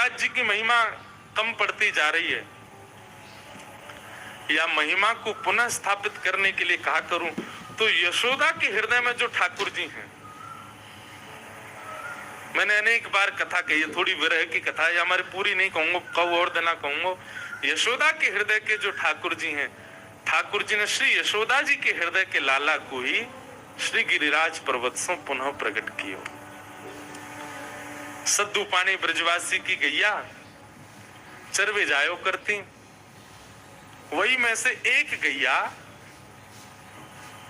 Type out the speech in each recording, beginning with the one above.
गिरिराज जी की महिमा कम पड़ती जा रही है, या महिमा को पुनः स्थापित करने के लिए कहा करूं तो यशोदा के हृदय में जो ठाकुर जी हैं, मैंने अनेक बार कथा कही है, थोड़ी विरह की कथा है, हमारी पूरी नहीं कहूंगा, कब और देना कहूंगा। यशोदा के हृदय के जो ठाकुर जी हैं, ठाकुर जी ने श्री यशोदा जी के हृदय के लाला को ही श्री गिरिराज पर्वत से पुनः प्रकट किया। सद्दू पानी ब्रजवासी की गैया चरवे जायो करती, वही में से एक गैया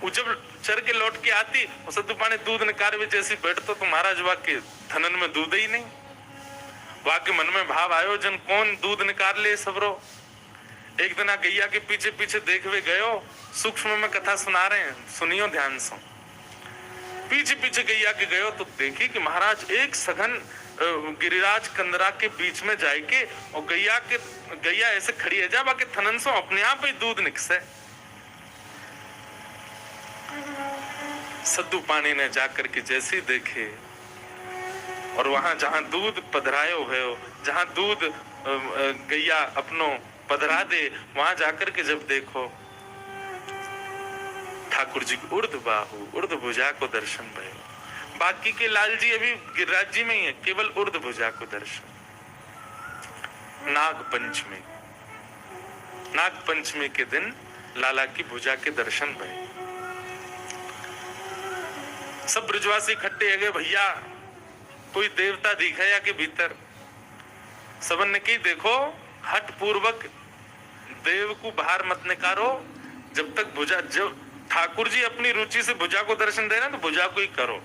जब चर के लौट के आती, सद्दू पानी दूध निकाल में जैसी बैठतो तो महाराज वाके थनन में दूध ही नहीं। वाके मन में भाव आयो, जन कौन दूध निकाल ले सबरो। एक दिन गैया के पीछे पीछे देखवे गयो, सूक्ष्म में कथा सुना रहे हैं, सुनियो ध्यान से। पीछे पीछे गैया के गयो तो देखी कि महाराज एक सघन गिरिराज कंदरा के बीच में जाके और गैया ऐसे खड़ी है जा बाकी थनन से अपने आप ही दूध निकसे। सद्दू पानी ने जाकर के जैसे देखे और वहां जहां दूध पधरायो है, जहां दूध गैया अपनो पधरा दे, वहां जाकर के जब देखो ठाकुर जी उर्ध बाहु उर्ध भुजा को दर्शन भयो। बाकी के लाल जी अभी गिरिराज जी में ही है, केवल उर्ध भुजा को दर्शन। नाग पंचमी के दिन लाला की भुजा के दर्शन भये। सब ब्रजवासी इकट्ठे गए, भैया कोई देवता दिखाया के भीतर। सबन ने की देखो हट पूर्वक देव को बाहर मत निकारो, जब तक भुजा, जब ठाकुर जी अपनी रुचि से भुजा को दर्शन दे रहे हैं तो भुजा को ही करो।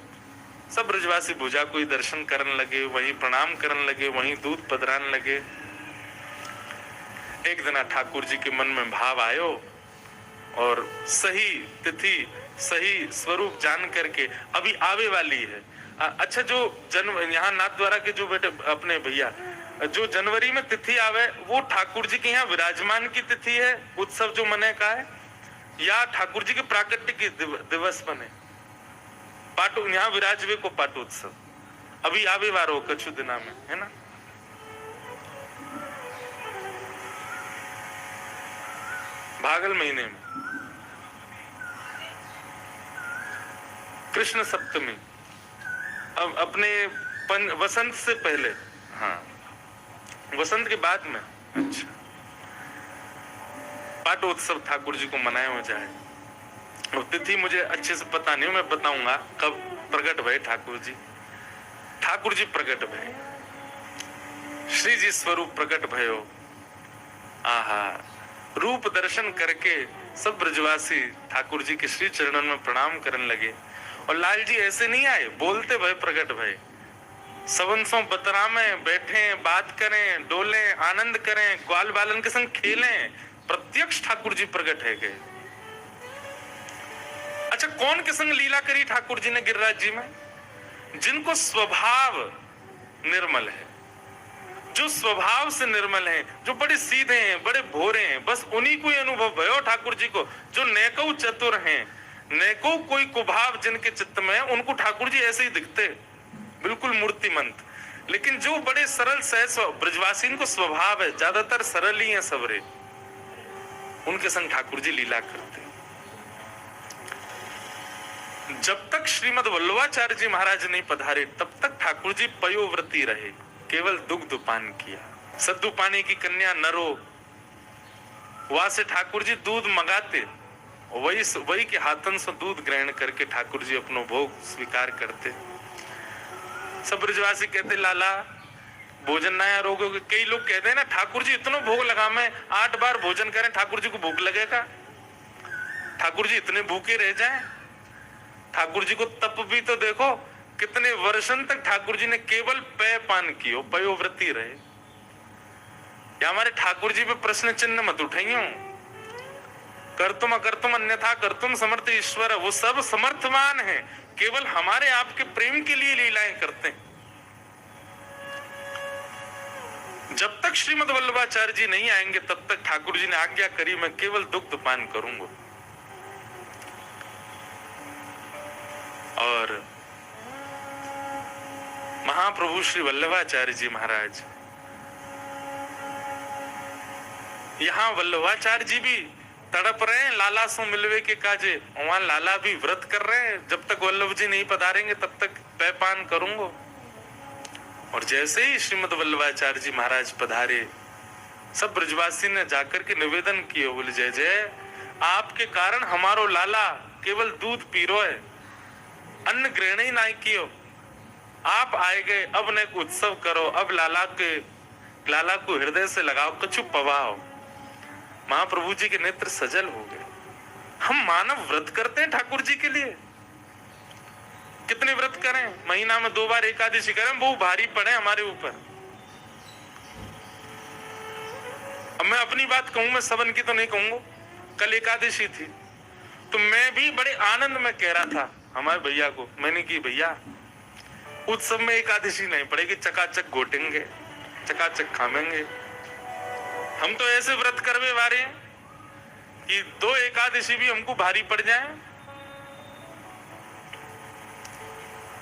सब ब्रजवासी भुजा को ही दर्शन करने लगे, वहीं प्रणाम करने लगे, वहीं दूध पधराने लगे। एक दिन ठाकुर जी के मन में भाव आयो और सही तिथि सही स्वरूप जान करके अभी आवे वाली है। अच्छा, जो यहाँ नाथ द्वारा के जो बेटे अपने भैया जो जनवरी में तिथि आवे वो ठाकुर जी के यहाँ विराजमान की तिथि है, उत्सव जो मने का है, या ठाकुर जी के प्राकट्य की दिवस बने पाटो यहाँ विराजवे को पाटोत्सव अभी आवे वारो कछु दिना में है ना। भागल महीने में कृष्ण सप्तमी, अब अपने वसंत से पहले, हाँ वसंत के बाद में। अच्छा, पाटोत्सव ठाकुर जी को मनाया हो जाए। और तिथि मुझे अच्छे से पता नहीं, मैं बताऊंगा कब प्रकट भये ठाकुर जी। ठाकुर जी प्रकट भये, श्री जी स्वरूप प्रकट भयो। आहा, रूप दर्शन करके सब ब्रजवासी ठाकुर जी के श्री चरणों में प्रणाम करने लगे। और लाल जी ऐसे नहीं आए, बोलते भय प्रकट भय। सवंसों बतरा में बैठे, बात करें, डोलें, आनंद करें, ग्वाल बालन के संग खेलें, प्रत्यक्ष ठाकुर जी प्रकट है गए। अच्छा, कौन के संग लीला करी ठाकुर जी ने गिरिराज जी में? जिनको स्वभाव निर्मल है, जो स्वभाव से निर्मल हैं, जो बड़े सीधे हैं, बड़े भोरे हैं, बस उन्हीं को ही अनुभव भयो ठाकुर जी को। जो नेको चतुर हैं, नेको कोई कुभाव जिनके चित्त में है, उनको ठाकुर जी ऐसे ही दिखते, बिल्कुल मूर्तिमंत। लेकिन जो बड़े सरल सहज ब्रजवासी को स्वभाव है, ज्यादातर सरल ही है सबरे, उनके संग ठाकुर जी लीला करते। जब तक श्रीमद वल्लभाचार्य जी महाराज नहीं पधारे तब तक ठाकुर जी पयोव्रती रहे, केवल दुग्ध पान किया। सद्दू पानी की कन्या नरो, वहां से ठाकुर जी दूध मंगाते, वही के हाथन से दूध ग्रहण करके ठाकुर जी अपनो भोग स्वीकार करते। सब ब्रजवासी कहते लाला भोजन नया रोगों के। कई लोग कहते हैं ना ठाकुर जी इतना भोग लगा, मैं 8 बार भोजन करें ठाकुर जी को भूख लगेगा? ठाकुर जी इतने भूखे रह जाएं? ठाकुर जी को तप भी तो देखो, कितने वर्षों तक ठाकुर जी ने केवल पेय पान कियो, पयोव्रती रहे। या हमारे ठाकुर जी पे प्रश्न चिन्ह मत उठाइयो। कर्तुम अकर्तुम अन्यथा कर्तुम समर्थ ईश्वर, वो सब समर्थवान है, केवल हमारे आपके प्रेम के लिए लीलाएं करते हैं। जब तक श्रीमद वल्लभाचार्य जी नहीं आएंगे तब तक ठाकुर जी ने आज्ञा करी मैं केवल दुग्ध पान करूंगा। और महाप्रभु श्री वल्लभाचार्य जी महाराज यहाँ वल्लभाचार्य जी भी तड़प रहे हैं लाला सो मिलवे के काजे, वहां लाला भी व्रत कर रहे हैं, जब तक वल्लभ जी नहीं पधारेंगे तब तक पैपान करूंगा। और जैसे ही श्रीमद वल्लभाचार्य जी महाराज पधारे, सब ब्रजवासी ने जाकर के निवेदन किए, बोले जय जय, आपके कारण हमारो लाला केवल दूध पी रो है, अन्न ग्रहण ही नहीं कियो, आप आए गए, अब ने उत्सव करो, अब लाला को हृदय से लगाओ, कछु पवाओ। महाप्रभु जी के नेत्र सजल हो गए। हम मानव व्रत करते हैं ठाकुर जी के लिए, कितने व्रत करें, महीना में 2 बार एकादशी करें, वो भारी पड़े हमारे ऊपर। अब मैं अपनी बात कहूं, मैं सबन की तो नहीं कहूंगा। कल एकादशी थी तो मैं भी बड़े आनंद में कह रहा था हमारे भैया को, मैंने की भैया उत्सव में एकादशी नहीं पड़ेगी, चकाचक घोटेंगे, चकाचक खामेंगे। हम तो ऐसे व्रत करवे वाले हैं कि 2 एकादशी भी हमको भारी पड़ जाए।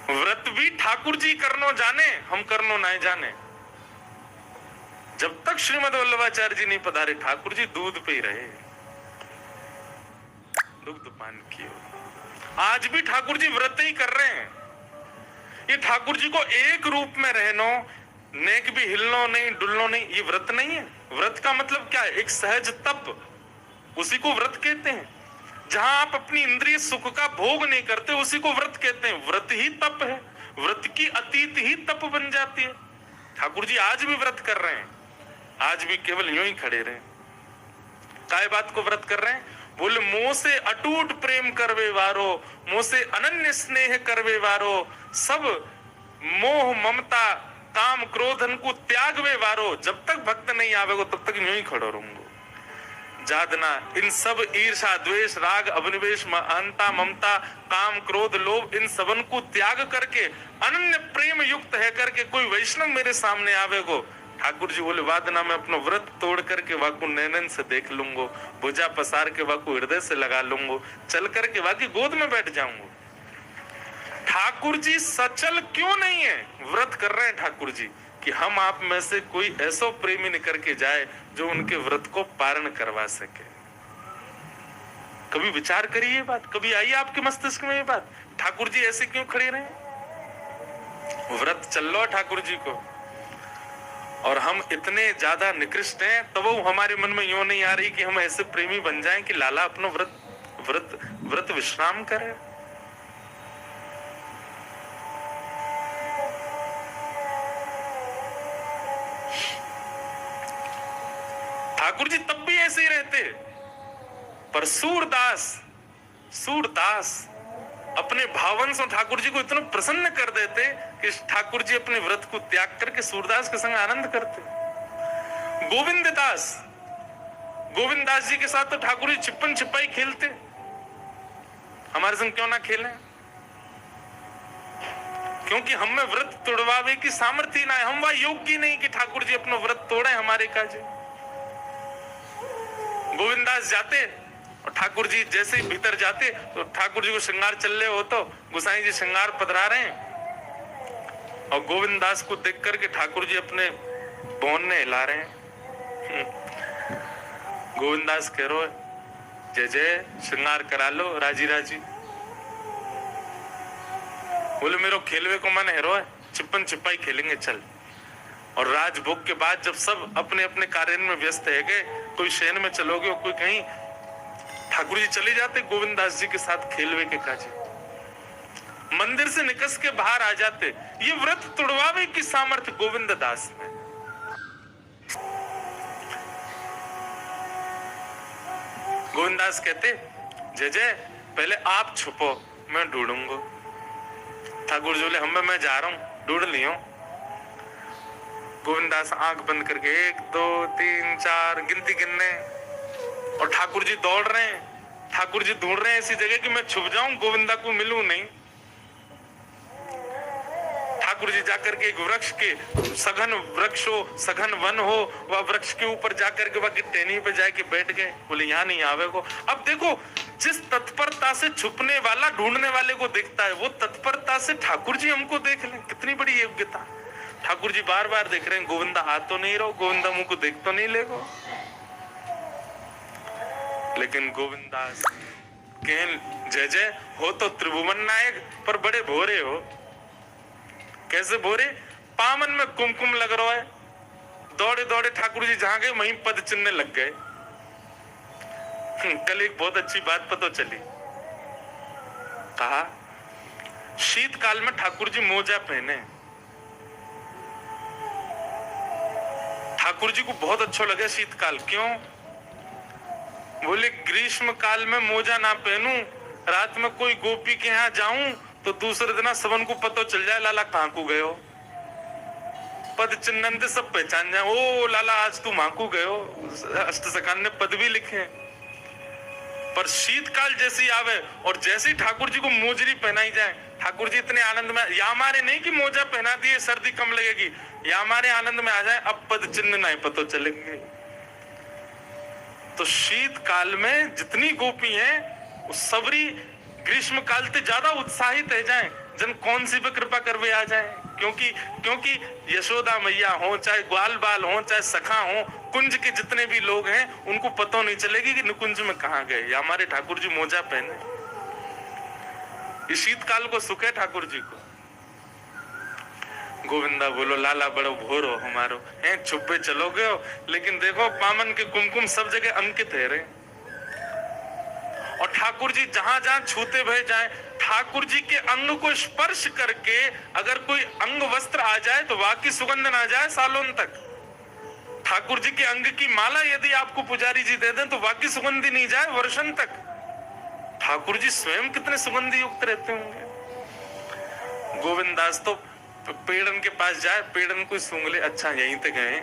व्रत भी ठाकुर जी करनो जाने, हम करनो नहीं जाने। जब तक श्रीमद वल्लभाचार्य जी नहीं पधारे, ठाकुर जी दूध पे ही रहे, दुग्ध पान किए। आज भी ठाकुर जी व्रत ही कर रहे हैं। ये ठाकुर जी को एक रूप में रहनो, नेक भी हिलनो नहीं, डुलनो नहीं, ये व्रत नहीं है। व्रत का मतलब क्या है? एक सहज तप, उसी को व्रत कहते हैं। जहां आप अपनी इंद्रिय सुख का भोग नहीं करते, उसी को व्रत कहते हैं। व्रत ही तप है, व्रत की अतीत ही तप बन जाती है। ठाकुर जी आज भी व्रत कर रहे हैं, आज भी केवल यूं ही खड़े रहे। काय बात को व्रत कर रहे हैं? बोले मोह से अटूट प्रेम करवे वारो, मोह से अनन्य स्नेह करवे वारो, सब मोह ममता काम क्रोधन को त्यागवे वारो। जब तक भक्त नहीं आवेगो तब तक यूं ही खड़ो रहूंगो। जादना इन सब ईर्षा द्वेष राग अभिनिवेश अहंता ममता काम क्रोध लोभ, इन सबन को त्याग करके अनन्य प्रेम युक्त है करके कोई वैष्णव मेरे सामने आवेगो, ठाकुर जी बोले वादना में अपना व्रत तोड़ करके वाकू नैनन से देख लूंगो, भुजा पसार के वाकू हृदय से लगा लूंगो, चल करके वाकी गोद में बैठ जाऊंगो। ठाकुर जी सचल क्यों नहीं है? व्रत कर रहे हैं ठाकुर जी कि हम आप में से कोई ऐसा प्रेमी निकल के जाए जो उनके व्रत को पारण करवा सके। कभी विचार करिए बात, कभी आई आपके मस्तिष्क में ये बात, ठाकुर जी ऐसे क्यों खड़े रहे? व्रत चल लो ठाकुर जी को, और हम इतने ज्यादा निकृष्ट हैं तब वो हमारे मन में यूं नहीं आ रही कि हम ऐसे प्रेमी बन जाएं कि लाला अपना व्रत विश्राम करे। ठाकुर जी तब भी ऐसे ही रहते, पर सूरदास अपने भावन से ठाकुर जी को इतना प्रसन्न कर देते कि ठाकुर जी अपने व्रत को त्याग करके सूरदास के संग आनंद करते। गोविंद दास जी के साथ तो ठाकुर जी छिपन छिपाई खेलते, हमारे संग क्यों ना खेलें? क्योंकि हम में व्रत तोड़वावे की सामर्थ्य ना है, हम वह योग्य नहीं कि ठाकुर जी अपना व्रत तोड़े हमारे काजे। गोविंद दास जाते और ठाकुर जी जैसे ही भीतर जाते तो ठाकुर जी को श्रृंगार चल रहे हो, तो गुसाई जी श्रृंगार पधरा रहे हैं और गोविंद दास को देख करके ठाकुर जी अपने बोन हिला रहे हैं। गोविंद दास कह रहे जय जय, श्रृंगार करा लो राजी राजी। बोले मेरो खेलवे को मन है, छिपन छिपाई खेलेंगे चल। और राजभोग के बाद जब सब अपने अपने कार्य में व्यस्त है गए, कोई शयन में चलोगे और कोई कहीं, ठाकुर जी चले जाते गोविंद दास जी के साथ खेलवे के काजे, मंदिर से निकस के बाहर आ जाते। ये व्रत तुड़वावे की सामर्थ्य गोविंद दास में। गोविंद दास कहते जय जय पहले आप छुपो, मैं ढूंढूंगा। ठाकुर जी बोले मैं जा रहा हूं, ढूंढ लियो। गोविंदास आंख बंद करके 1 2 3 4 गिनती गिनने, और ठाकुर जी दौड़ रहे हैं, ठाकुर जी ढूंढ रहे हैं ऐसी जगह कि मैं छुप जाऊं, गोविंदा को मिलूं नहीं। ठाकुर जी जाकर के एक वृक्ष के, सघन वृक्ष हो, सघन वन हो, वह वृक्ष के ऊपर जाकर के वह टहनी पे जाके बैठ गए। बोले यहाँ नहीं आवे को। अब देखो जिस तत्परता से छुपने वाला ढूंढने वाले को देखता है, वो तत्परता से ठाकुर जी हमको देख लें, कितनी बड़ी योग्यता। ठाकुर जी बार बार देख रहे हैं गोविंदा आ तो नहीं रहो, गोविंदा मुंह को देख तो नहीं लेगो। लेकिन गोविंदास कहें जय जय हो तो त्रिभुवन नायक, पर बड़े भोरे हो। कैसे भोरे? पामन में कुमकुम लग रहा है। दौड़े दौड़े ठाकुर जी जहां गए वहीं पद चिन्ह लग गए। कल एक बहुत अच्छी बात पता चली। कहा शीतकाल में ठाकुर जी मोजा पहने। ठाकुर जी को बहुत अच्छा लगे शीतकाल। क्यों? बोले ग्रीष्म काल में मोजा ना पहनूं, रात में कोई गोपी के यहाँ जाऊं तो दूसरे दिन सबन को पता चल जाए लाला कहां को गए हो। पद चिन्ह सब पहचान जाए, ओ लाला आज तू वहां को गए हो। अष्टसखान ने पद भी लिखे। पर शीतकाल जैसी आवे और जैसी ठाकुर जी को मोजरी पहनाई जाए, ठाकुर जी इतने आनंद में, या हमारे नहीं कि मोजा पहना दिए सर्दी कम लगेगी, या हमारे आनंद में आ जाए अब पद चिन्ह नहीं पता चलेंगे। तो शीतकाल में जितनी गोपी हैं वो सबरी ग्रीष्म काल से ज्यादा उत्साहित है जाए, जन कौन सी भी कृपा करवे आ जाए। क्योंकि यशोदा मैया हो, चाहे ग्वाल बाल हो, चाहे सखा हो, कुंज के जितने भी लोग हैं उनको पता नहीं चलेगी कि निकुंज में कहां गए, या हमारे ठाकुर जी मोजा पहने। इस शीतकाल को सुख है ठाकुर जी को। गोविंदा बोलो लाला बड़ो भोर हो हमारो, हैं छुपे चलोगे हो, लेकिन देखो पामन के कुमकुम सब जगह अंकित है रे। और ठाकुर जी जहां जहां छूते भय जाए, ठाकुर जी के अंग को स्पर्श करके अगर कोई अंग वस्त्र आ जाए तो वाकई सुगंध ना जाए सालों तक। ठाकुर जी के अंग की माला यदि आपको पुजारी जी दे दें तो वाकई सुगंधी नहीं जाए वर्षन तक। ठाकुर जी स्वयं कितने सुगंधी युक्त रहते होंगे। गोविंदास तो पेड़न के पास जाए, पेड़न को सूंघ ले, अच्छा यहीं तक गए,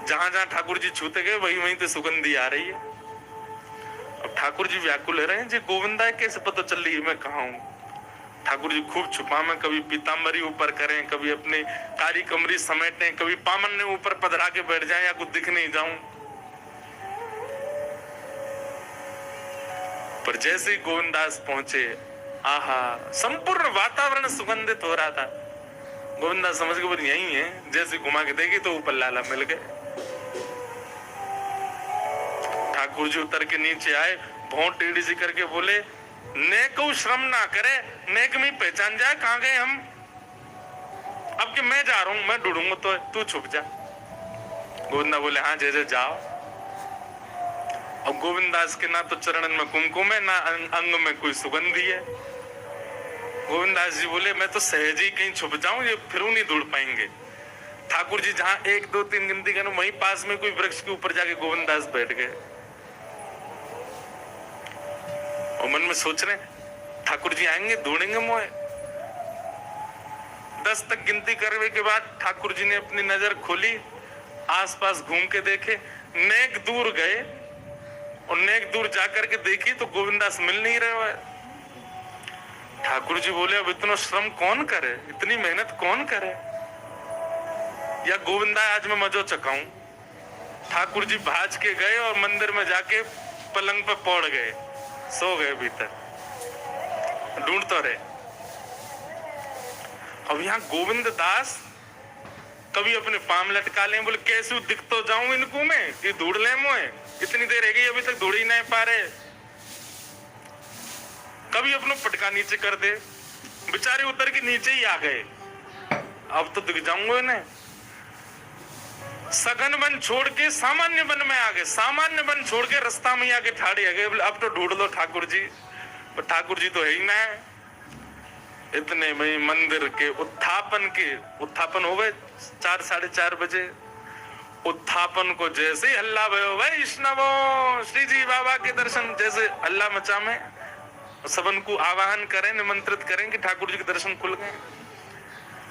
जहां जहां ठाकुर जी छूते गए वहीं वहीं तो सुगंधी आ रही है। अब ठाकुर जी व्याकुल रहे हैं जी, गोविंदा कैसे पता चल रही है मैं कहा हूं। ठाकुर जी खूब छुपा में, कभी पीताम्बरी ऊपर करें, कभी अपने कारी कमरी समेटें, कभी पामन ने ऊपर पधरा के बैठ जाए या कुछ दिख नहीं जाऊं। पर जैसे ही गोविंदास पहुंचे, आहा संपूर्ण वातावरण सुगंधित हो रहा था। गोविंदास समझ के बोले यही है, जैसे घुमा के देखी तो ऊपर लाला मिल गए। ठाकुर जी उतर के नीचे आए, भौं टेढ़ी सी करके बोले नेको श्रम ना करे, नेक में पहचान जाए कहां गए हम। अब कि मैं जा रहा हूं, मैं ढूंढूंगा तो तू छुप जा। गोविंदा बोले हाँ जैसे जाओ। अब गोविंदास के ना तो चरणन में कुमकुम है, ना अंग में कोई सुगंधी है। गोविंदास जी बोले मैं तो सहज ही कहीं छुप जाऊं, ये फिर नहीं ढूंढ पाएंगे। ठाकुर जी जहां 1 2 3 गिनती करूं वहीं पास में कोई वृक्ष के ऊपर जाके गोविंदास बैठ गए और मन में सोच रहे ठाकुर जी आएंगे ढूंढेंगे मोए। 10 तक गिनती करने के बाद ठाकुर जी ने अपनी नजर खोली, आसपास घूम के देखे, नेक दूर गए और नेक दूर जाकर के देखी तो गोविंदास मिल नहीं रहे है। ठाकुर जी बोले अब इतना श्रम कौन करे, इतनी मेहनत कौन करे, या गोविंदा आज मैं मजो चकाऊं। ठाकुर जी भाज के गए और मंदिर में जाके पलंग पे पौड़ गए, सो गए भीतर, ढूंढ तो रहे। अब यहाँ गोविंद दास कभी अपने पाम लटका लें, बोले कैसे दिख तो जाऊं इनको मैं कि ढूंढ ले मोए, इतनी देर रह गई अभी तक ढूंढ ही नहीं पा रहे। कभी अपना पटका नीचे कर दे, बेचारे उतर के नीचे ही आ गए, अब तो दिख जाऊंगा इन्हें। सघन वन छोड़ के सामान्य वन में आ गए, सामान्य वन छोड़ के रास्ता में आके ठाड़े आ गए, अब तो ढूंढ लो ठाकुर जी। पर ठाकुर जी तो है ही ना। इतने में मंदिर के उत्थापन हो गए 4 साढ़े 4 बजे। उत्थापन को जैसे हल्ला भयो वैष्णवो श्री जी बाबा के दर्शन, जैसे हल्ला मचा में सबन को आवाहन करें, निमंत्रित करें कि ठाकुर जी के दर्शन खुल गए।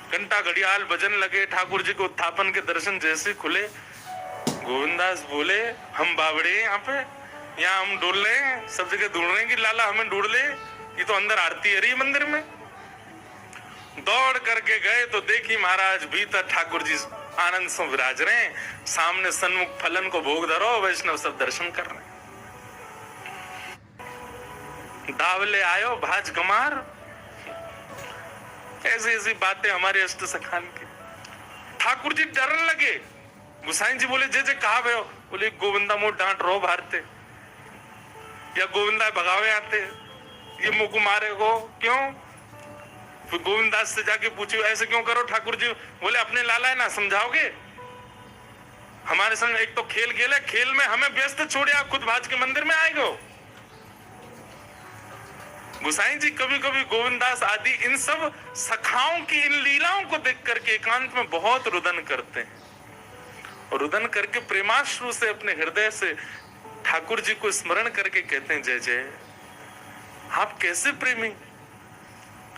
घंटा घड़ियाल बजन लगे, ठाकुर जी के उत्थापन के दर्शन जैसे खुले। गोविंदास बोले हम बावड़े यहाँ पे, यहाँ हम ढूंढ ले, सब जगह ढूंढ रहे हैं कि लाला हमें ढूंढ ले, ये तो अंदर आरती है रही मंदिर में। दौड़ करके गए तो देखी महाराज भीतर ठाकुर जी आनंद से विराज रहे हैं, सामने सन्मुख फलन को भोग धरो, वैष्णव सब दर्शन कर रहे हैं। दावले आयो भाज गमार, ऐसी ऐसी बातें हमारे अष्ट सखान की। ठाकुर जी डरने लगे। गुसाई जी बोले जे जे कहा भयो, बोले गोविंदा मोह डांट रो भारते, या गोविंदा भगावे आते, ये मुंह को मारे को क्यों? फिर गोविंदास से जाके पूछे ऐसे क्यों करो ठाकुर जी? बोले अपने लाला है ना, समझाओगे? हमारे संग एक तो खेल खेले, खेल में हमें व्यस्त छोड़े, आप खुद भाज के मंदिर में आएगो। गोसाई जी कभी कभी गोविंदास आदि इन सब सखाओं की इन लीलाओं को देख करके एकांत में बहुत रुदन करते हैं, और रुदन करके प्रेमाश्रु से अपने हृदय से ठाकुर जी को स्मरण करके कहते हैं, जय जय, आप कैसे प्रेमी,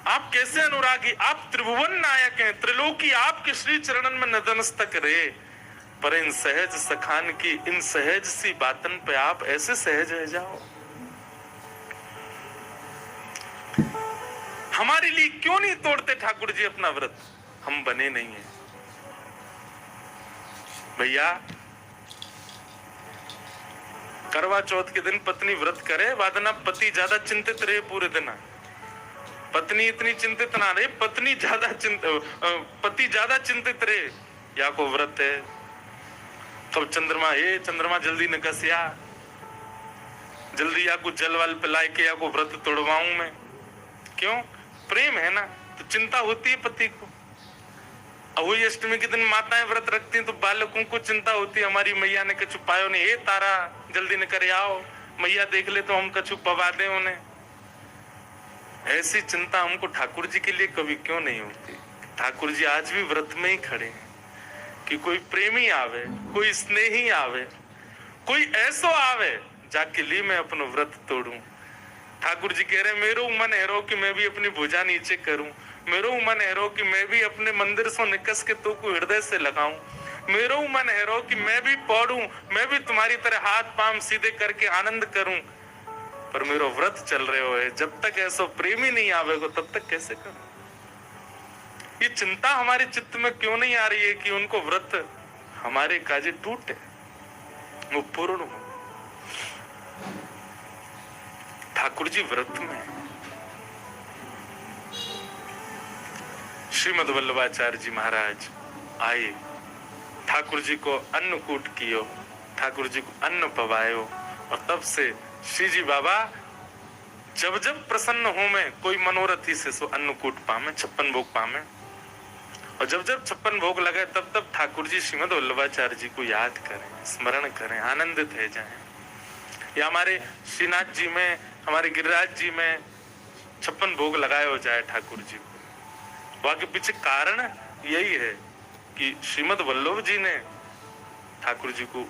आप कैसे अनुरागी, आप त्रिभुवन नायक हैं, त्रिलोकी आपके श्री चरणन में नतमस्तक रे, पर इन सहज सखान की इन सहज सी बातन पे आप ऐसे सहज रह जाओ। हमारे लिए क्यों नहीं तोड़ते ठाकुर जी अपना व्रत? हम बने नहीं हैं भैया। करवा चौथ के दिन पत्नी व्रत करे, वादना पति ज्यादा चिंतित रहे पूरे दिन, पत्नी इतनी चिंतित ना रहे, पति ज्यादा चिंतित रहे, या को व्रत है कब चंद्रमा, हे चंद्रमा जल्दी निकसिया, जल्दी या को जल वाल पिलाए के या को व्रत तोड़वाऊं मैं। क्यों? प्रेम है ना, तो चिंता होती है पति को। अहुई अष्टमी के दिन माताएं व्रत रखती हैं तो बालकों को चिंता होती है, हमारी मैया ने कछु पायो नहीं, हे तारा जल्दी न करे आओ, मैया देख ले तो हम कछु पवा दे उन्हें। ऐसी चिंता हमको ठाकुर जी के लिए कभी क्यों नहीं होती? ठाकुर जी आज भी व्रत में ही खड़े हैं कि कोई प्रेमी आवे, कोई स्नेही आवे, कोई ऐसो आवे जाके लिए मैं अपना व्रत तोड़ूं। ठाकुर जी कह रहे मेरो मन हैरो कि मैं भी अपनी भुजा नीचे करूं, मेरो मन हैरो कि मैं भी अपने मंदिर से निकस के तो को हृदय से लगाऊं, मेरो मन हैरो कि मैं भी पढ़ूं, मैं भी तुम्हारी तरह हाथ पांव सीधे करके आनंद करूं, पर मेरो व्रत चल रहे हो है, जब तक ऐसा प्रेमी नहीं आवेगा तब तक कैसे करूं? ये चिंता हमारे चित्त में क्यों नहीं आ रही है कि उनको व्रत हमारे काजे टूटे, वो पूर्ण हो। ठाकुर जी व्रत में, श्रीमद वल्लभाचार्य जी महाराज आए, ठाकुर जी को अन्नकूट कियो, ठाकुर जी को अन्न पवायो, और तब से श्री जी बाबा जब जब प्रसन्न हो में कोई मनोरथी से सो अन्नकूट पामे, 56 भोग पामे, और जब जब 56 भोग लगे तब तब ठाकुर जी श्रीमद वल्लभाचार्य जी को याद करें, स्मरण करें, आनंदित हो जाएं। या हमारे श्रीनाथ जी में, हमारे गिरिराज जी में 56 भोग लगाए हो जाए ठाकुर जी को। वहां के पीछे कारण यही है कि श्रीमद वल्लभ जी ने ठाकुर जी को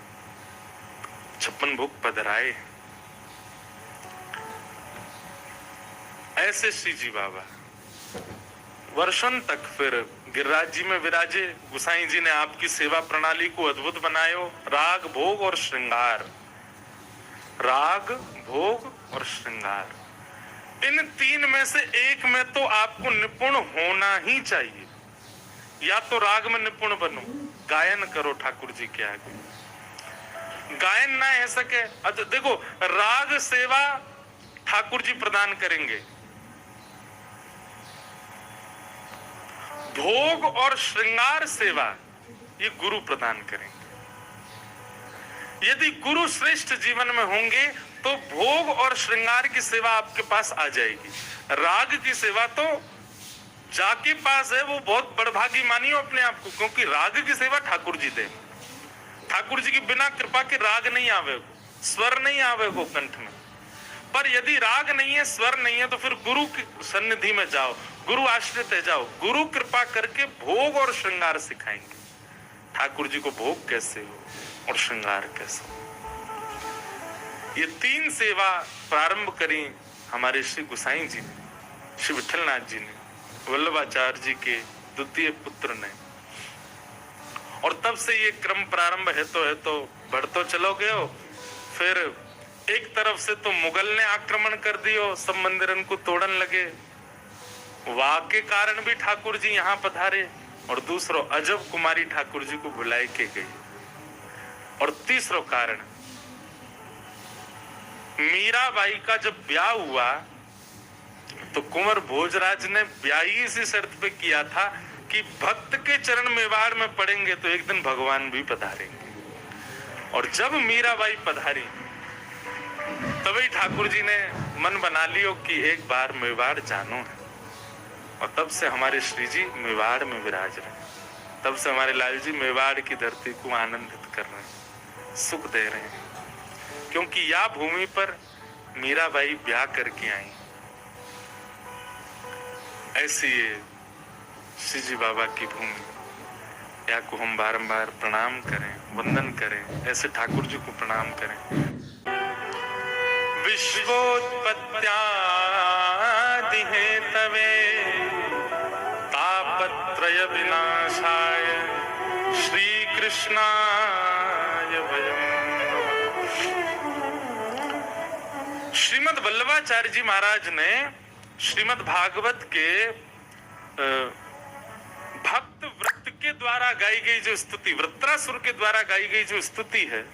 56 भोग पधराए। ऐसे श्री जी बाबा वर्षों तक फिर गिरिराज जी में विराजे। गुसाई जी ने आपकी सेवा प्रणाली को अद्भुत बनायो। राग भोग और श्रृंगार, राग भोग और श्रृंगार, इन तीन में से एक में तो आपको निपुण होना ही चाहिए। या तो राग में निपुण बनो, गायन करो ठाकुर जी के आगे, गायन ना है सके। अच्छा देखो, राग सेवा ठाकुर जी प्रदान करेंगे, भोग और श्रृंगार सेवा ये गुरु प्रदान करेंगे। यदि गुरु श्रेष्ठ जीवन में होंगे तो भोग और श्रृंगार की सेवा आपके पास आ जाएगी। राग की सेवा तो जाके पास है, वो बहुत बड़भागी मानियो अपने आप को, क्योंकि राग की सेवा ठाकुर जी दे। ठाकुर जी की बिना कृपा के राग नहीं आवे, स्वर नहीं आवे को कंठ में। पर यदि राग नहीं है, स्वर नहीं है, तो फिर गुरु की सन्निधि में जाओ, गुरु आश्रित है जाओ, गुरु कृपा करके भोग और श्रृंगार सिखाएंगे। ठाकुर जी को भोग कैसे हो और श्रृंगार कैसे हो, ये तीन सेवा प्रारंभ करी हमारे श्री गुसाई जी ने, श्री विठलनाथ जी ने, वल्लभाचार्य जी के द्वितीय पुत्र ने। और तब से ये क्रम प्रारंभ है तो बढ़ तो चलो गए हो। फिर एक तरफ से तो मुगल ने आक्रमण कर दियो, सब मंदिरन को तोड़न लगे, वाह के कारण भी ठाकुर जी यहाँ पधारे। और दूसरो अजब कुमारी ठाकुर जी को बुलाए के गई। और तीसरो कारण, मीराबाई का जब ब्याह हुआ तो कुंवर भोजराज ने ब्याह इसी शर्त पे किया था कि भक्त के चरण मेवाड़ में पड़ेंगे तो एक दिन भगवान भी पधारेंगे। और जब मीराबाई पधारी तभी ठाकुर जी ने मन बना लियो कि एक बार मेवाड़ जानो है, और तब से हमारे श्री जी मेवाड़ में विराज रहे, तब से हमारे लाल जी मेवाड़ की धरती को आनंदित कर रहे हैं, सुख दे रहे हैं, क्योंकि या भूमि पर मीराबाई ब्याह करके आई। ऐसी ये श्री जी बाबा की भूमि, या को हम बारंबार प्रणाम करें, वंदन करें, ऐसे ठाकुर जी को प्रणाम करें। विश्वोत्पत्त्यादि हेतवे तापत्रय विनाशाय श्री कृष्णाय वयम्। श्रीमद् वल्लभाचार्य जी महाराज ने श्रीमद् भागवत के भक्त वृत्त के द्वारा गाई गई जो स्तुति, वृत्रासुर के द्वारा गाई गई जो स्तुति है,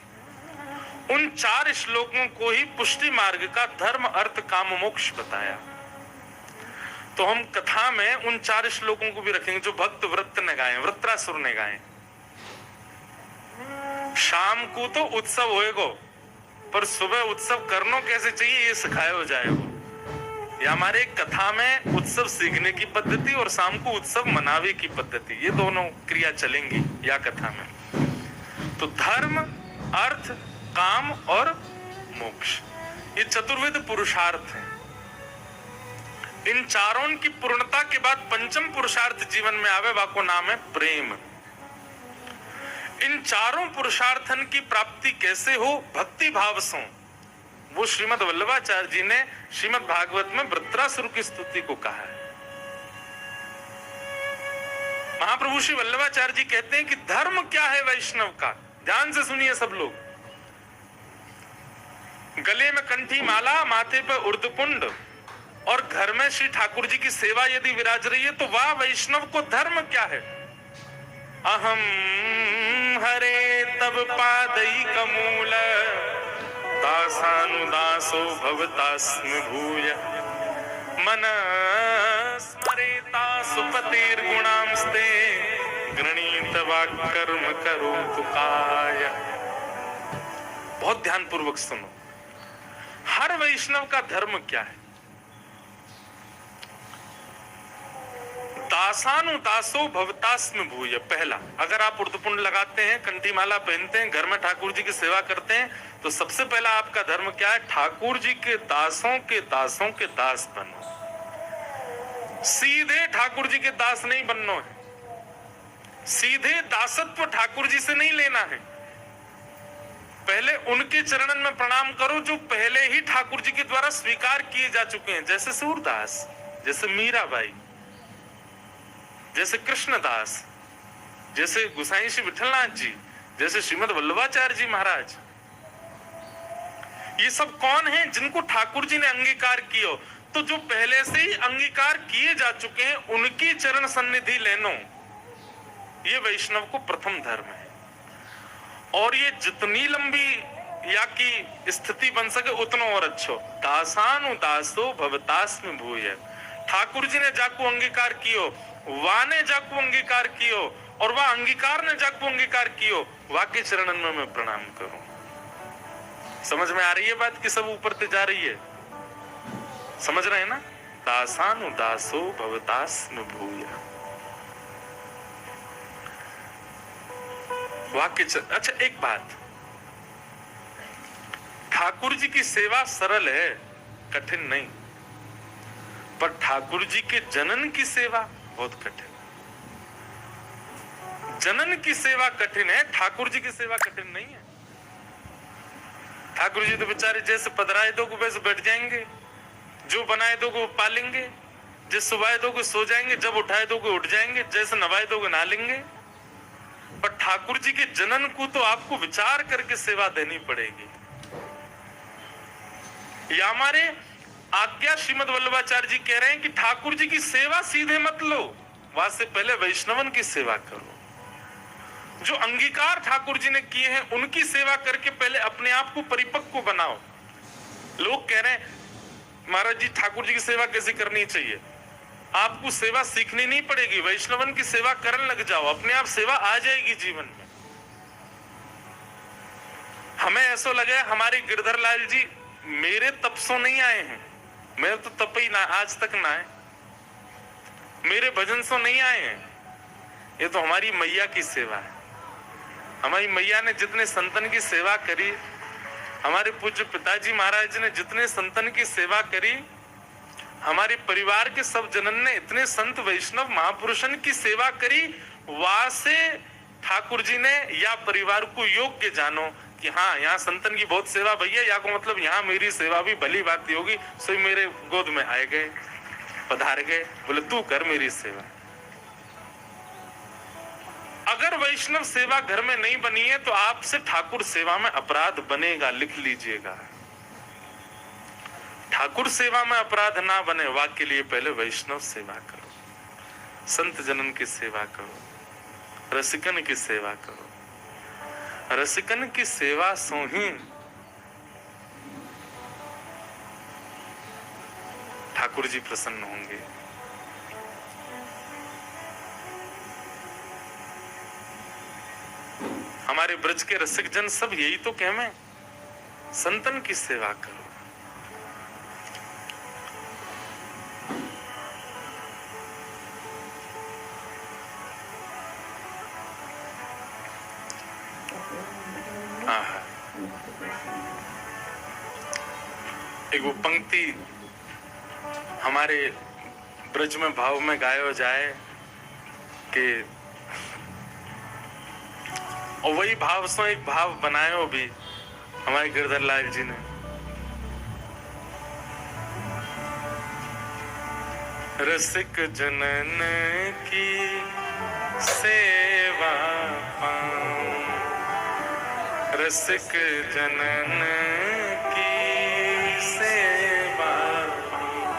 उन 4 श्लोकों को ही पुष्टि मार्ग का धर्म अर्थ काम मोक्ष बताया। तो हम कथा में उन 4 श्लोकों को भी रखेंगे जो भक्त वृत्त ने गाए, वृत्रासुर ने गाए। शाम को तो उत्सव होएगो, पर सुबह उत्सव करनो कैसे चाहिए ये सिखाया जाएगा। या हमारे कथा में उत्सव सीखने की पद्धति और शाम को उत्सव मनावे की पद्धति, ये दोनों क्रिया चलेंगी या कथा में। तो धर्म, अर्थ, काम और मोक्ष, ये चतुर्विध पुरुषार्थ हैं। इन चारों की पूर्णता के बाद पंचम पुरुषार्थ जीवन में आवे, वाको नाम है प्रेम। इन चारों पुरुषार्थन की प्राप्ति कैसे हो? भक्ति भाव से। वो श्रीमद् वल्लभाचार्य जी ने श्रीमद् भागवत में वृत्रासुर की स्तुति को कहा है। महाप्रभु श्री वल्लभाचार्य जी कहते हैं कि धर्म क्या है वैष्णव का, ध्यान से सुनिए सब लोग। गले में कंठी माला, माथे पे उर्दपुंड और घर में श्री ठाकुर जी की सेवा यदि विराज रही है, तो वाह वैष्णव को धर्म क्या है? अहम हरे तब पादई कमूल दासानुदासो भवतास्मि भूय मन स्मरेता सुपतिर्गुणांस्ते गृणीत वाक्कर्म करोतु काय। बहुत ध्यान पूर्वक सुनो, हर वैष्णव का धर्म क्या है? दासानुदासो भवतास्मि भूय। पहला, अगर आप उर्दपुंड लगाते हैं, कंठी माला पहनते हैं, घर में ठाकुर जी की सेवा करते हैं, तो सबसे पहला आपका धर्म क्या है? ठाकुर जी के दासों के दास बनो। सीधे ठाकुर जी के दास नहीं बनना है, सीधे दासत्व ठाकुर जी से नहीं लेना है। पहले उनके चरणन में प्रणाम करो जो पहले ही ठाकुर जी के द्वारा स्वीकार किए जा चुके हैं, जैसे सूरदास, जैसे मीराबाई, जैसे कृष्णदास, जैसे गोसाई श्री विठलनाथ जी, जैसे श्रीमद् वल्लभाचार्य जी महाराज। ये सब कौन हैं? जिनको ठाकुर जी ने अंगीकार किया। तो जो पहले से ही अंगीकार किए जा चुके हैं, उनकी चरण सन्निधि लेनो, ये वैष्णव को प्रथम धर्म है। और ये जितनी लंबी या की स्थिति बन सके उतना और अच्छो। दासानुदासो भवतास्मि भूय। ठाकुर जी ने जाको अंगीकार कियो, वाने जाको अंगीकार कियो, और वह अंगीकार ने जाको अंगीकार कियो, वाके चरणन में मैं प्रणाम करूं। समझ में आ रही है बात कि सब ऊपर ते जा रही है? समझ रहे हैं ना? दासानुदासो भवतास्मि भूय। वाक्य अच्छा, एक बात, ठाकुर जी की सेवा सरल है, कठिन नहीं, पर ठाकुर जी के जनन की सेवा बहुत कठिन। जनन की सेवा कठिन है, ठाकुर जी की सेवा कठिन नहीं है। ठाकुर जी तो बेचारे जैसे पधराए दो को वैसे बैठ जाएंगे, जो बनाए दो को पालेंगे, जिस सुबाए दो को सो जाएंगे, जब उठाए दो को उठ जाएंगे, जैसे नवाए दो को नहा लेंगे। पर ठाकुर जी के जनन को तो आपको विचार करके सेवा देनी पड़ेगी। या हमारे आज्ञा श्रीमद् वल्लभाचार्य जी कह रहे हैं कि ठाकुर जी की सेवा सीधे मत लो, वहां से पहले वैष्णवन की सेवा करो। जो अंगीकार ठाकुर जी ने किए हैं उनकी सेवा करके पहले अपने आप को परिपक्व बनाओ। लोग कह रहे हैं महाराज जी ठाकुर जी की सेवा कैसे करनी चाहिए? आपको सेवा सीखनी नहीं पड़ेगी, वैष्णवन की सेवा करने लग जाओ, अपने आप सेवा आ जाएगी जीवन में। हमें ऐसा लगे हमारे गिरधर लाल जी मेरे तप सो नहीं आए हैं, मेरे तो तप ही ना आज तक ना है, मेरे भजन सो नहीं आए हैं। ये तो हमारी मैया की सेवा है। हमारी मैया ने जितने संतन की सेवा करी, हमारे पूज्य पिताजी महाराज ने जितने संतन की सेवा करी, हमारे परिवार के सब जनन ने इतने संत वैष्णव महापुरुषन की सेवा करी, वहां से ठाकुर जी ने या परिवार को योग्य जानो कि हाँ यहाँ संतन की बहुत सेवा भैया, या को मतलब यहाँ मेरी सेवा भी भली बात होगी। सो मेरे गोद में आए गए, पधार गए, बोले तू कर मेरी सेवा। अगर वैष्णव सेवा घर में नहीं बनी है तो आपसे ठाकुर सेवा में अपराध बनेगा, लिख लीजिएगा। ठाकुर सेवा में अपराध ना बने, वाक के लिए पहले वैष्णव सेवा करो, संत जनन की सेवा करो, रसिकन की सेवा करो। रसिकन की सेवा सो ही ठाकुर जी प्रसन्न होंगे। हमारे ब्रज के रसिक जन सब यही तो कहमें, संतन की सेवा करो। एक वो पंक्ति हमारे ब्रज में भाव में गायो जाए कि, और वही भाव सो एक भाव बनायो भी हमारे गिरधर लाल जी ने। रसिक जनन की सेवा पाऊं, रसिक जनन की सेवा पाऊं,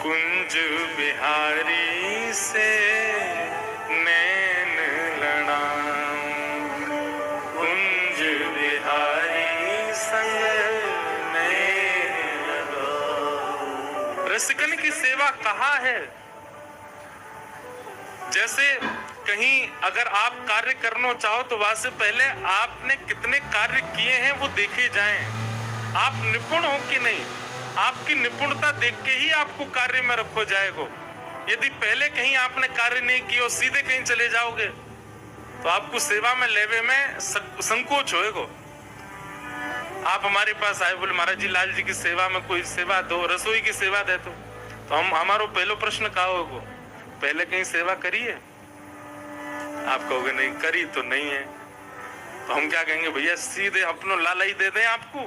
कुंज बिहारी से नैन लड़ाऊं, कुंज बिहारी संग नैन लगाऊं। रसिकन की सेवा कहाँ है? जैसे कहीं अगर आप कार्य करना चाहो तो वहां से पहले आपने कितने कार्य किए हैं वो देखे जाएं। आप निपुण हो कि नहीं, आपकी निपुणता देख के ही आपको कार्य में रखो जाएगा। यदि पहले कहीं आपने कार्य नहीं किया और सीधे कहीं चले जाओगे तो आपको सेवा में लेवे में संकोच होएगा। आप हमारे पास आए, बोले महाराज जी लाल जी की सेवा में कोई सेवा दो, रसोई की सेवा दे तो हम हमारो पहलो प्रश्न कहा होगा, पहले कहीं सेवा करी है? आप कहोगे नहीं करी तो नहीं है। तो हम क्या कहेंगे, भैया सीधे अपनो लाला ही दे दें आपको,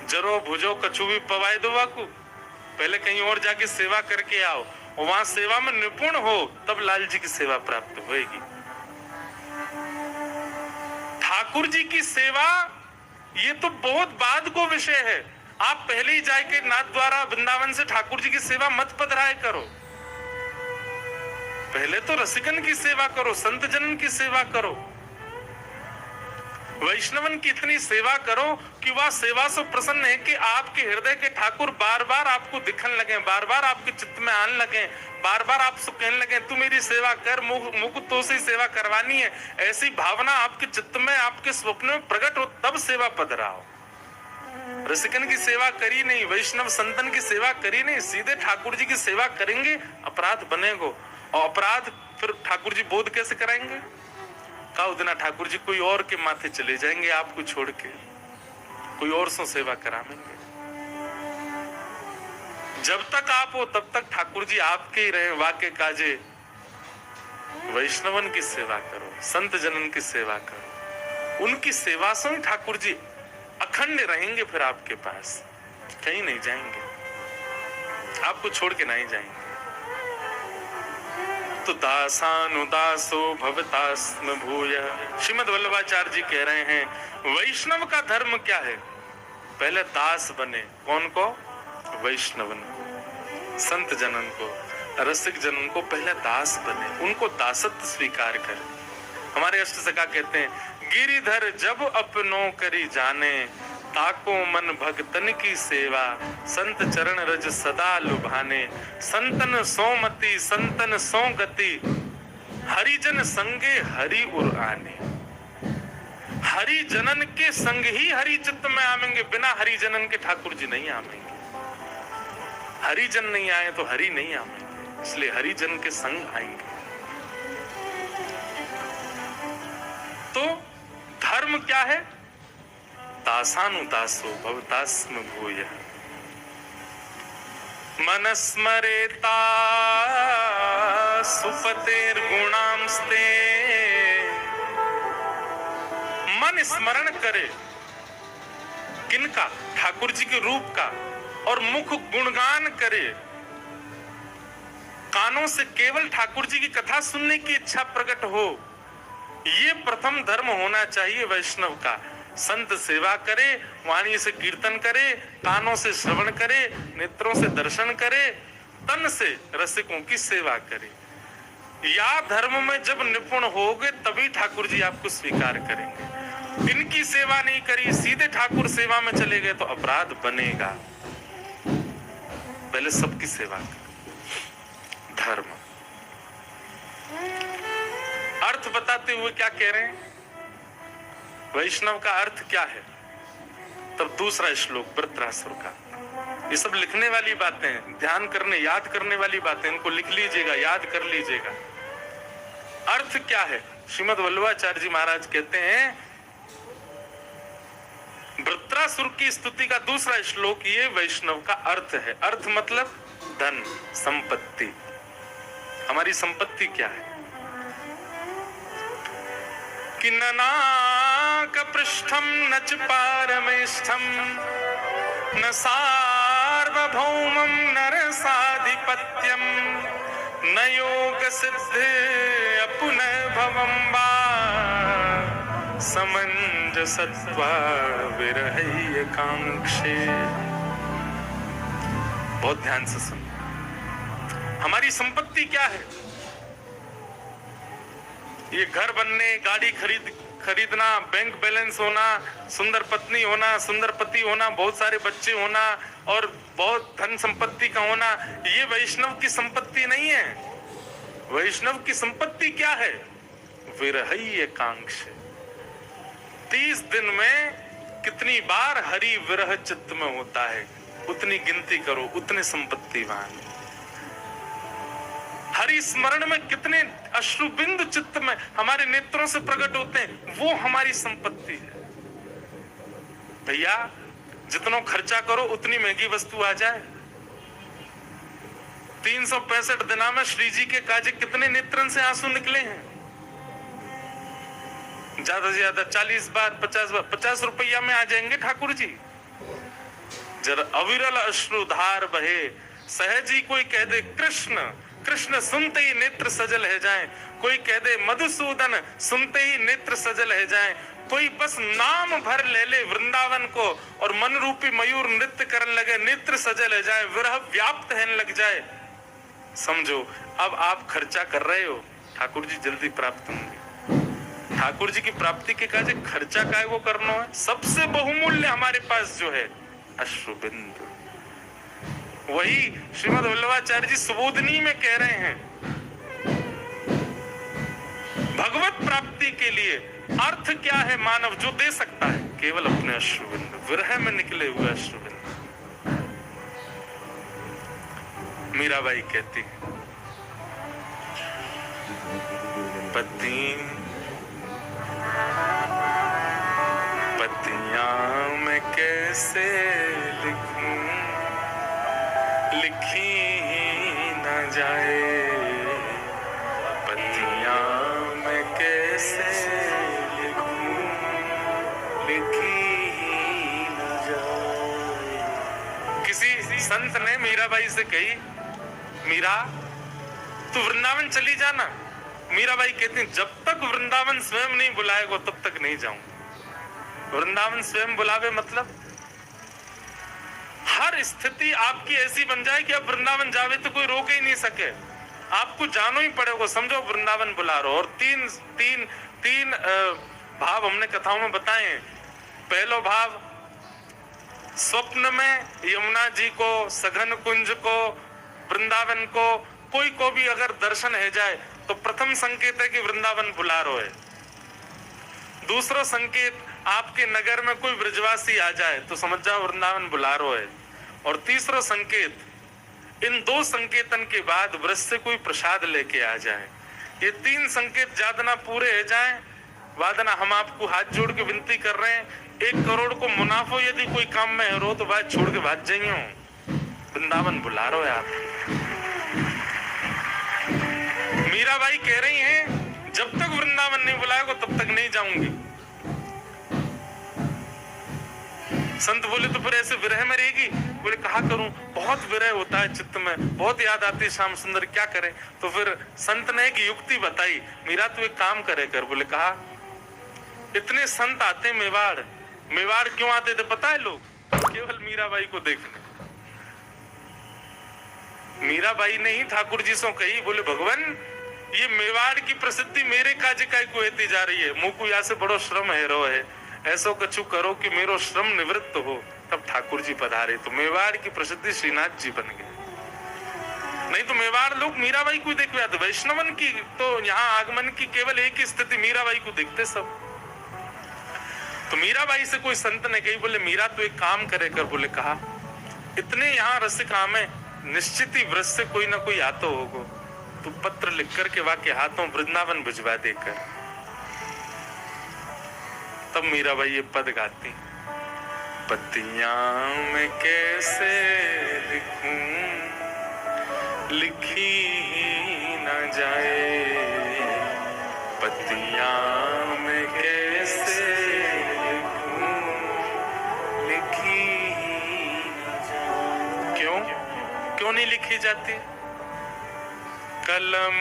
जरो भुजो कछु भी पवाए दो वाकू। पहले कहीं और जाके सेवा करके आओ और वहां सेवा में निपुण हो, तब लाल जी की सेवा प्राप्त होगी। ठाकुर जी की सेवा ये तो बहुत बाद को विषय है। आप पहले ही जाके नाथ द्वारा वृंदावन से ठाकुर जी की सेवा मत पधराए करो। पहले तो रसिकन की सेवा करो, संत जनन की सेवा करो, वैष्णवन की इतनी सेवा करो कि वह सेवा से प्रसन्न है कि आपके हृदय के ठाकुर बार बार आपको दिखने लगे, बार बार आपके चित्त में आने लगे, बार बार आपसे कहने लगे तू मेरी सेवा कर, मुझको तो से सेवा करवानी है। ऐसी भावना आपके चित्त में, आपके स्वप्न में प्रकट हो, तब सेवा पधराओ। रसिकन की सेवा करी नहीं, वैष्णव संतन की सेवा करी नहीं, सीधे ठाकुर जी की सेवा करेंगे, अपराध बनेगा। और अपराध फिर ठाकुर जी बोध कैसे कराएंगे? कहो दिन ठाकुर जी कोई और के माथे चले जाएंगे, आपको छोड़ के कोई और से सेवा कराएंगे। जब तक आप हो तब तक ठाकुर जी आपके ही रहे। वाक्य काजे वैष्णवन की सेवा करो, संत जनन की सेवा करो, उनकी सेवा से ठाकुर जी अखंड रहेंगे। फिर आपके पास कहीं नहीं जाएंगे, आपको छोड़ के नहीं जाएंगे। तो दासानुदासो भवतास्म भूय, श्रीमद वल्लभाचार्य जी कह रहे हैं वैष्णव का धर्म क्या है? पहले दास बने। कौन को? वैष्णवन को, संत जनन को, रसिक जनन को पहले दास बने, उनको दासत्व स्वीकार करें। हमारे अष्ट सखा कहते हैं गिरिधर जब अपनो करी जाने, ताको मन भगतन की सेवा, संत चरण रज सदा लुभाने, संतन सोमति संतन सो गति, हरिजन संगे हरि उर आने। हरि जनन के संग ही हरि चित्त में आवेंगे, बिना हरि जनन के ठाकुर जी नहीं आवेंगे। हरि जन नहीं आए तो हरि नहीं आवेंगे, इसलिए हरि जन के संग आएंगे। तो धर्म क्या है? दासानुदासो भवतास्म भूयः मनस्मरेता सुपतेर्गुणांस्ते। मन स्मरण करे किनका? ठाकुर जी के रूप का, और मुख गुणगान करे। कानों से केवल ठाकुर जी की कथा सुनने की इच्छा प्रकट हो। ये प्रथम धर्म होना चाहिए वैष्णव का। संत सेवा करे, वाणी से कीर्तन करे, कानों से श्रवण करे, नेत्रों से दर्शन करे, तन से रसिकों की सेवा करे। या धर्म में जब निपुण होगे तभी ठाकुर जी आपको स्वीकार करेंगे। इनकी सेवा नहीं करी, सीधे ठाकुर सेवा में चले गए तो अपराध बनेगा। पहले सबकी सेवा करें। धर्म अर्थ बताते हुए क्या कह रहे हैं? वैष्णव का अर्थ क्या है? तब दूसरा श्लोक वृत्रासुर का। ये सब लिखने वाली बातें हैं, ध्यान करने, याद करने वाली बातें, इनको लिख लीजिएगा, याद कर लीजिएगा। अर्थ क्या है? श्रीमद् वल्लभाचार्य जी महाराज कहते हैं, वृत्रासुर की स्तुति का दूसरा श्लोक ये वैष्णव का अर्थ है। अर्थ मतलब धन, संपत्ति। हमारी संपत्ति क्या है? कि ननाक पृष्ठम न च पारमेष्ठम न सार्वभौमं नरसाधिपत्यम न योग सिद्धि अपुनः भवं वा समंजसत्वा विरहय कांक्षे। बहुत ध्यान से सुन। हमारी संपत्ति क्या है? ये घर बनने, गाड़ी खरीदना, बैंक बैलेंस होना, सुंदर पत्नी होना, सुंदर पति होना, बहुत सारे बच्चे होना और बहुत धन संपत्ति का होना, ये वैष्णव की संपत्ति नहीं है। वैष्णव की संपत्ति क्या है? विरहय कांक्ष। 30 दिन में कितनी बार हरि विरह चित्त में होता है, उतनी गिनती करो, उतने संपत्तिवान। हरि स्मरण में कितने अश्रुबिंदु चित्त में हमारे नेत्रों से प्रकट होते हैं, वो हमारी संपत्ति है। भैया जितना खर्चा करो उतनी महंगी वस्तु आ जाए। 365 दिना में श्री जी के काजे कितने नेत्रन से आंसू निकले हैं? ज्यादा से ज्यादा 40 बार, 50 बार, 50 रुपया में आ जाएंगे ठाकुर जी। जरा अविरल अश्रुधार बहे, सहज ही कोई कह दे कृष्ण कृष्ण, सुनते ही नेत्र सजल है जाएं। कोई कह दे मधुसूदन, सुनते ही नेत्र सजल है जाएं। कोई बस नाम भर ले ले वृंदावन को और मन रूपी मयूर नृत्य करने लगे, नेत्र सजल है जाए, विरह व्याप्त है लग जाए। समझो अब आप खर्चा कर रहे हो, ठाकुर जी जल्दी प्राप्त होंगे। ठाकुर जी की प्राप्ति के काज खर्चा काय वो करना है। सबसे बहुमूल्य हमारे पास जो है अश्रुबिंदु, वही श्रीमद् वल्लभाचार्य जी सुबोधनी में कह रहे हैं। भगवत प्राप्ति के लिए अर्थ क्या है मानव जो दे सकता है? केवल अपने अश्रुबिंदु, विरह में निकले हुए अश्रुबिंदु। मीराबाई कहती है, पतियां मैं कैसे लिखूं, लिखी न जाए। पतियां मैं कैसे लिखूं, लिखी न जाए। किसी संत ने मीराबाई से कही, मीरा तू वृंदावन चली जाना। मीराबाई कहती हैं, जब तक वृंदावन स्वयं नहीं बुलाएगा तब तक नहीं जाऊंगा। वृंदावन स्वयं बुलावे मतलब हर स्थिति आपकी ऐसी बन जाए कि अब वृंदावन जावे तो कोई रोक ही नहीं सके, आपको जानो ही पड़ेगा। समझो वृंदावन बुला रहे हो। और तीन भाव हमने कथाओं में बताए। पहलो भाव, स्वप्न में यमुना जी को, सघन कुंज को, वृंदावन को, कोई को भी अगर दर्शन है जाए तो प्रथम संकेत है कि वृंदावन बुला रहे है। दूसरा संकेत, आपके नगर में कोई ब्रजवासी आ जाए तो समझ जाओ वृंदावन बुलारो है। और तीसरा संकेत, इन दो संकेतन के बाद ब्रज से कोई प्रसाद लेके आ जाए। ये तीन संकेत ज्यादा ना पूरे हो जाए, वादना हम आपको हाथ जोड़ के विनती कर रहे हैं, 1 करोड़ को मुनाफो यदि कोई काम में हो तो बात छोड़ के भाग जाइयो, वृंदावन बुला रहे हो आप। मीराबाई कह रही हैं जब तक वृंदावन नहीं बुलाएगा तब तक नहीं जाऊंगी। संत बोले तो फिर ऐसे विरह में रहेगी? बोले कहा करूं, बहुत विरह होता है चित्त में, बहुत याद आती है श्याम सुंदर, क्या करें? तो फिर संत ने एक युक्ति बताई, मीरा तू एक काम करे कर। बोले कहा, इतने संत आते मेवाड़, मेवाड़ क्यों आते थे पता है लोग? केवल मीराबाई को देखने। मीराबाई ने ही ठाकुर जी से कही, बोले भगवान ये मेवाड़ की प्रसिद्धि मेरे काज काय को होती जा रही है, मुझको यहाँ से बड़ो श्रम है रो है, ऐसो कछु करो कि मेरो श्रम निवृत्त हो। तब ठाकुर जी पधारे तो मेवाड़ की प्रसिद्धि श्रीनाथ जी बन गए। नहीं तो मेवाड़ लोग मीराबाई को देखते आते, वैष्णवन की तो यहाँ आगमन की केवल एक ही स्थिति, मीराबाई को देखते सब। तो मीराबाई से कोई संत ने कही, बोले मीरा तू एक काम करे कर। बोले कहा, इतने यहाँ रसिक आमे, निश्चित ही व्रत से कोई ना कोई आता होगा, तू पत्र लिख कर के वाके हाथों वृंदावन भिजवा देकर। तब मीराबाई ये पद गाती, पतियां मैं कैसे लिखूं, लिखी न जाए, पतियां मैं कैसे लिखूं, लिखी न जाए। क्यों नहीं लिखी जाती? कलम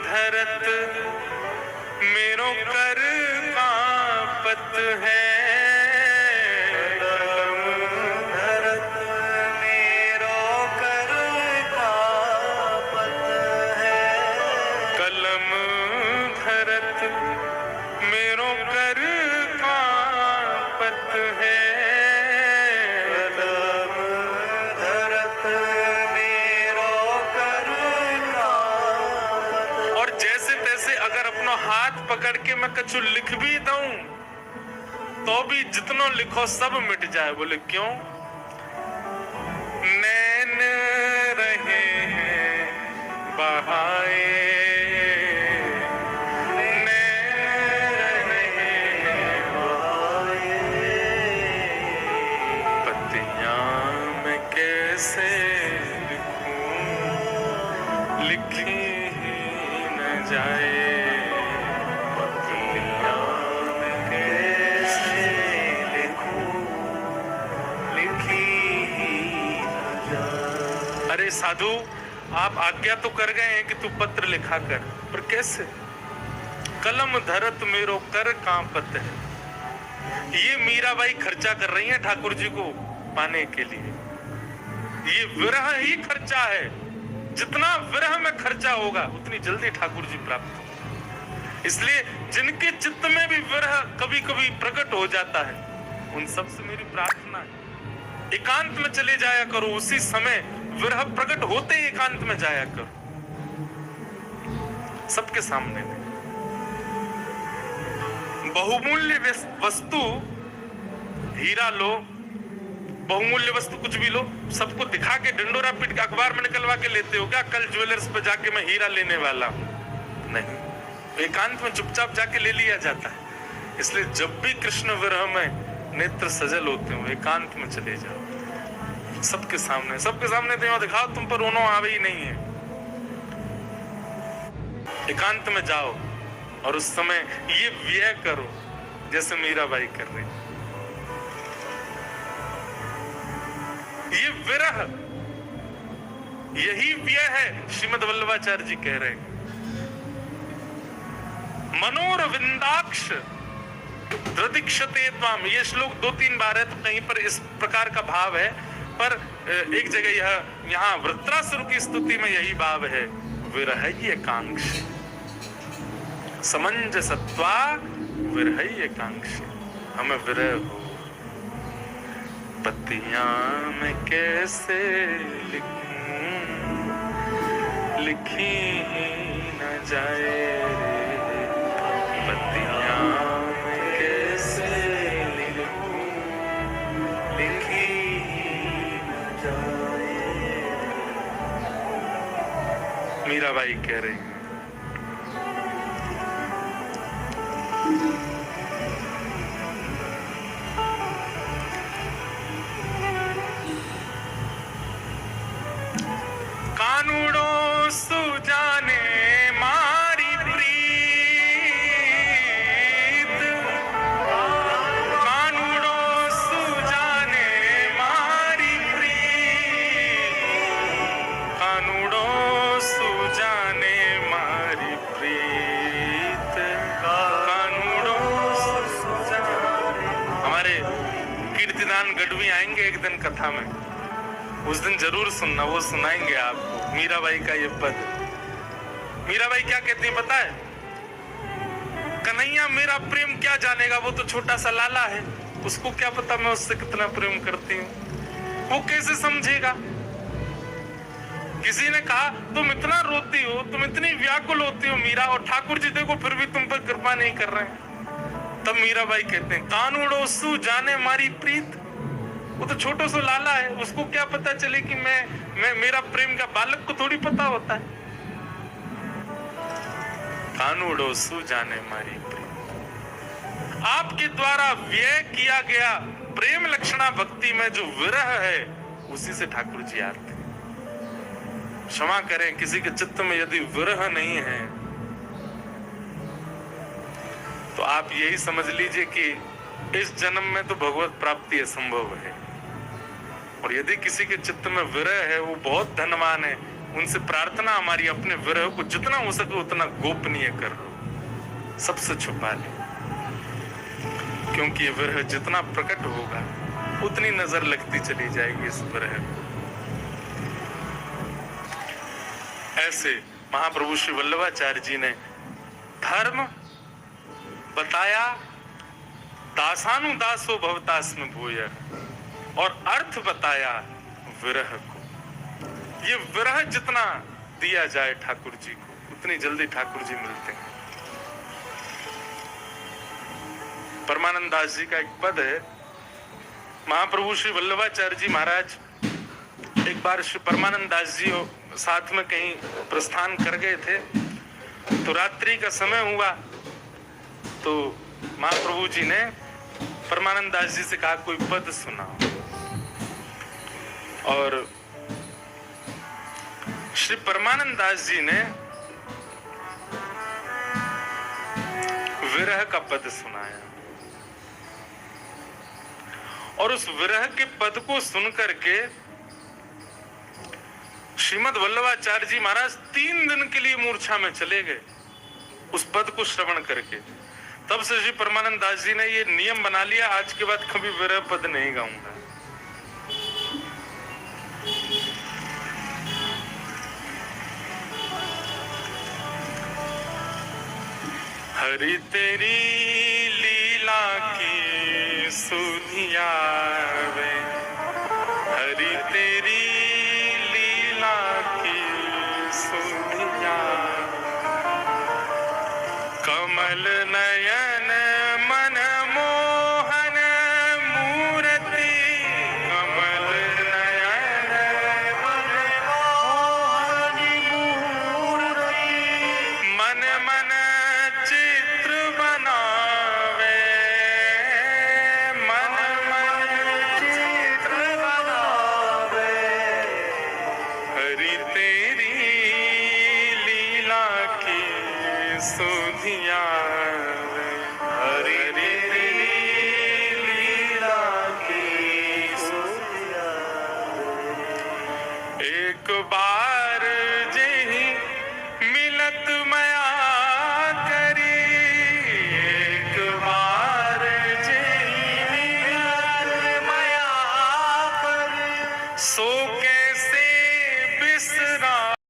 धरत मेरो कर कांपत है, कलम धरत मेरो कर कांपत है, कलम धरत मेरो कर कांपत है, कलम धरत मेरो कर कांपत। और जैसे तैसे अगर अपना हाथ पकड़ के मैं कछु लिख भी दूं तो भी जितनो लिखो सब मिट जाए। बोले क्यों? नैन रहे हैं बहाए, नैन रहे हैं बहाए, पतियां मैं कैसे लिखूं, लिखी न जाए, साधु आप आज्ञा तो कर गए हैं कि तू पत्र लिखा कर, पर कैसे? कलम धरत मेरो कर कांपत है। ये मीराबाई खर्चा कर रही है ठाकुर जी को पाने के लिए। ये विरह ही खर्चा है, जितना विरह में खर्चा होगा उतनी जल्दी ठाकुर जी प्राप्त हो। इसलिए जिनके चित्त में भी विरह कभी कभी प्रकट हो जाता है, उन सब से मेरी प्रार्थना है, एकांत में चले जाया करो। उसी समय विरह प्रकट होते ही एकांत में जाया करो, सबके सामने में। बहुमूल्य वस्तु, हीरा लो, बहुमूल्य वस्तु कुछ भी लो, सबको दिखा के ढिंडोरा पीट के अखबार में निकलवा के लेते हो क्या? कल ज्वेलर्स पे जाके मैं हीरा लेने वाला हूं, नहीं, एकांत में चुपचाप जाके ले लिया जाता है। इसलिए जब भी कृष्ण विरह में नेत्र सजल होते हो, एकांत में चले जाओ, सबके सामने तो दिखाओ तुम पर रोना आवे ही नहीं है। एकांत में जाओ और उस समय ये व्यय करो जैसे मीराबाई कर रही। ये विरह, यही व्यय है। श्रीमद् वल्लभाचार्य जी कह रहे हैं, मनोरविंदाक्ष दृदिक्षते त्वाम। ये श्लोक 2-3 बार है, तो कहीं पर इस प्रकार का भाव है, पर एक जगह यहाँ वृत्रासुर की स्तुति में यही भाव है, विरहय कांक्ष समंजसत्वा विरहय कांक्ष। हमें विरह हो, पत्तियां मैं कैसे लिखूं, लिखी न जाए, पत्तियां मैं मीराबाई कह रही हैं। कानूड़ो सुजाने मारी प्रीत, कानूड़ो सुजाने मारी प्रीत, कानूड़ो सुजाने मारी प्रीत, कानूड़ो सुजाने। हमारे कीर्तिदान गढ़वी आएंगे एक दिन कथा में, उस दिन जरूर सुनना, वो सुनाएंगे आपको मीराबाई का ये पद। मीराबाई क्या कहती है पता है? कन्हैया मेरा प्रेम क्या जानेगा, वो तो छोटा सा लाला है, उसको क्या पता मैं उससे कितना प्रेम करती हूँ, वो कैसे समझेगा। किसी ने कहा तुम इतना रोती हो, तुम इतनी व्याकुल होती हो मीरा, और ठाकुर जी देखो फिर भी तुम पर कृपा नहीं कर रहे हैं। तब मीराबाई कहते हैं कानूड़ो सु जाने मारी प्रीत, वो तो छोटा सा लाला है, उसको क्या पता चले कि मैं मेरा प्रेम का, बालक को थोड़ी पता होता है। कानूड़ो सु जाने मारी प्रेम, आपके द्वारा व्यय किया गया प्रेम लक्षणा भक्ति में जो विरह है, उसी से ठाकुर जी आते हैं। क्षमा करें, किसी के चित्त में यदि विरह नहीं है तो आप यही समझ लीजिए कि इस जन्म में तो भगवत प्राप्ति असंभव है। और यदि किसी के चित्त में विरह है, वो बहुत धनवान है, उनसे प्रार्थना हमारी अपने विरह को जितना हो सके उतना गोपनीय कर लो, सबसे छुपा ले, क्योंकि ये विरह जितना प्रकट होगा उतनी नजर लगती चली जाएगी इस विरह को। ऐसे महाप्रभु श्री वल्लभाचार्य जी ने धर्म बताया, दासानुदासो भवतास्म भूय, और अर्थ बताया विरह को। ये विरह जितना दिया जाए ठाकुर जी को, उतनी जल्दी ठाकुर जी मिलते हैं। परमानंद दास जी का एक पद है, महाप्रभु श्री वल्लभाचार्य जी महाराज एक बार श्री परमानंद दास जी साथ में कहीं प्रस्थान कर गए थे, तो रात्रि का समय हुआ, तो महाप्रभु जी ने परमानंद दास जी से कहा कोई पद सुनाओ। और श्री परमानंद दास जी ने विरह का पद सुनाया, और उस विरह के पद को सुनकर के श्रीमद वल्लभाचार्य जी महाराज 3 दिन के लिए मूर्छा में चले गए उस पद को श्रवण करके। तब से श्री परमानंद दास जी ने ये नियम बना लिया, आज के बाद कभी विरह पद नहीं गाऊंगा। हरि तेरी लीला की सुनिया वे, हरि तेरी लीला की सुनिया, कमल नयन मन मोहन मूर्ति, कमल नयन मन मोहन मूर्ति, मन मन चित्र बनावे, मन मन चित्र बनावे, हरि तेरी लीला की सुधिया, हरि तेरी लीला की सुधिया। एक बार